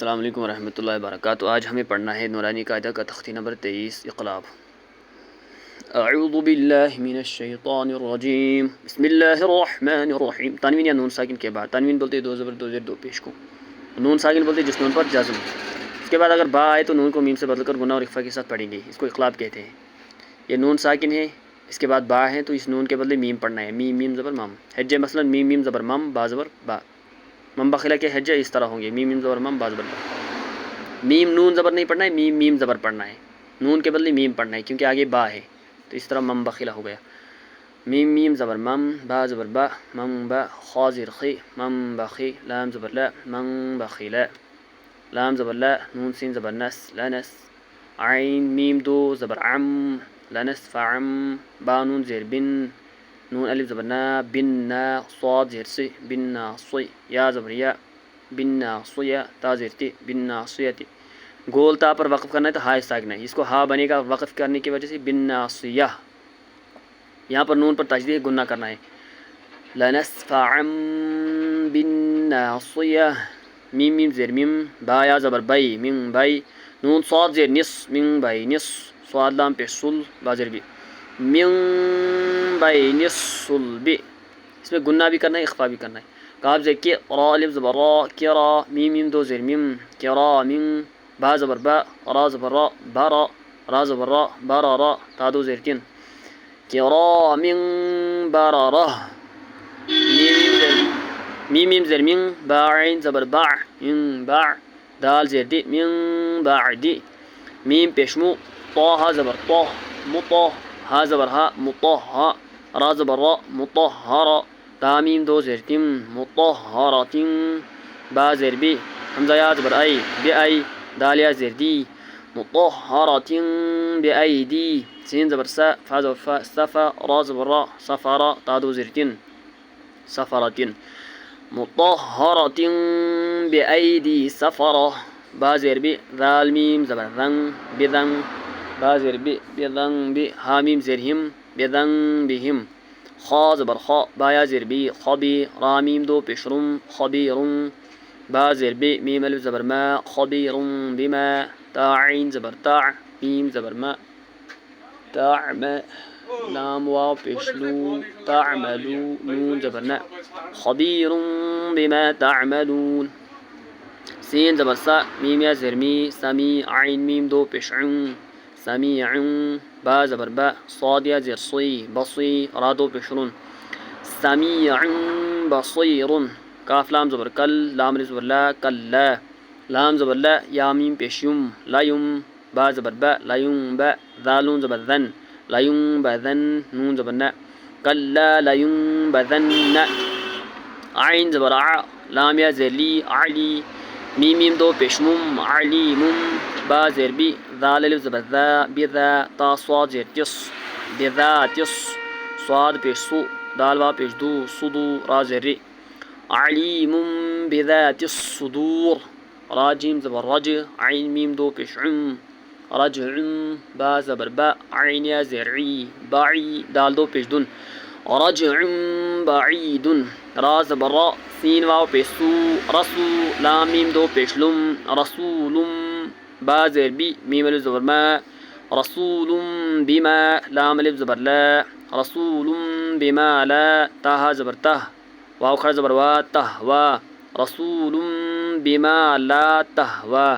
السلام علیکم ورحمۃ اللہ وبرکاتہ۔ آج ہمیں پڑھنا ہے نورانی قاعدہ کا تختی نمبر 23 اقلاب۔ اعوذ باللہ من الشیطان الرجیم، بسم اللہ الرحمن الرحیم۔ تنوین یا نون ساکن کے بعد، تنوین بولتے دو زبر دو زیر دو پیش کو، نون ساکن بولتے جس نون پر جزم، اس کے بعد اگر با آئے تو نون کو میم سے بدل کر گنہ اور اخفا کے ساتھ پڑھیں گے، اس کو اقلاب کہتے ہیں۔ یہ نون ساکن ہے، اس کے بعد با ہے تو اس نون کے بدلے میم پڑھنا ہے، میم میم زبر مم۔ حجے مثلا میم میم زبر مم با زبر با، مم بخلا کے حجے اس طرح ہوں گے، میم میم زبر مم با زبر با۔ میم نون زبر نہیں پڑھنا ہے، میم میم زبر پڑھنا ہے، نون کے بدلے میم پڑھنا ہے کیونکہ آگے با ہے، تو اس طرح مم بخلا ہو گیا۔ میم میم زبر مم با زبر با، مم با خا زیر خی، مم بخی، لام زبر لا، مم بخیلا، لام زبر لا، نون سین زبر نس، لنس، عین میم دو زبر عم، لنس فعم، با نون زیر بن، نون الف زبر نا، بن نا، صاد زیر سی، بن نا صی، یا زبر یا، بن نا صیا، تا زیر تی، بن نا صیتی۔ گول تا پر وقف کرنا ہے تو ہا ساکنا ہے، اس کو ہا بنے گا وقف کرنے کی وجہ سے بن نا صیہ، یہاں پر نون پر تجدید گنہ کرنا ہے، لنسفعم بن ناصیہ، میم میم زیر میم، با یا زبر بئی، میم بئی، نون صاد زیر نس، میم بئی نس، صاد لام پیش سل، با زیر بی، میم بئی نس سل بی، اس میں گنہ بھی کرنا ہے اخفا بھی کرنا ہے۔ کاف زیر کی، را الف زبر را، کرا، میم میم دو زیر میم، کرا میم، با زبر با، را زبر را، برا، را زبر را، برا را، تا دو زیر تین، کرام بررہ، میم میم زیر میم، با عین زبر باع، میم باع، دال زیر دی، میم بعدی، میم پیش مو، طا ہا زبر طا، مطا، ہا زبر ہا، مطہا، را زبر را، مطہرا، تا میم دو زیر تیم، مطہراتین، با زیر بی، حمزہ یا زبر ای، بی ای، دال یا زیر دی، مطہراتین بی ایدی، سین زبر سا، فا زبر فا، صفا، را زبر را، صفارا، تا دو زیر تین، صفاراتین، مطہراتین بی ایدی صفرا، با زیر بی، ذال میم زبر ذن، بذن، با زیر بی، بذن بی، ہا میم زیر ہم، بذن بہم، خا زبر خا، با یا زیر بی، خبی، را میم دو پیش رم، خبیرم، با زیر بی، میم الف زبر ما، خبیرم بما، تا عین زبر تا، میم زبر ما، تعم، لام واو پیش لو، تعملو، نون زبر نا، خبیرم بما تعملون، سین زبر سا، میم یا زیر می، سمی، عین میم دو پیش عن، سمیع، با زبر با، صاد یا زیر صی، بصی، را دو پیش رن، سمیع بصیر، کاف لام زبر کل، لام الف زبر لا، کلا، لام زبر لا، یا میم پیش یم، لا یم، با زبر با، لا یم با، ذالون زبر ذن، لا یم بذن، نون زبر نا، کلا لا یم بذن، عین زبر ع، لام یا زیر لی، علی، میم میم دو پیش مم، علیم، با زیر بی، ذال الف زبر ذا، بذا، تا صاد زیر تس، بذاتس، صاد پیش سو، دال واو پیش دو، صدو، را زیر ری، علیم بذات الصدور، را جیم زبر رج، عین میم دو پیش عم، رجع، با زبر با، عین یا زیر عی، بعی، دال دو پیش دن، رجع بعید، را زبر را، سین واو پیش سو، رسو، لام میم دو پیش لم، رسولم، با زیر بی، میم الف زبر ما، رسول بما، لام الف زبر لا، رسول بما لا، تا ہا زبر تہ، واو کھڑا زبر وا، تہوا، رسول بما لا تہوا،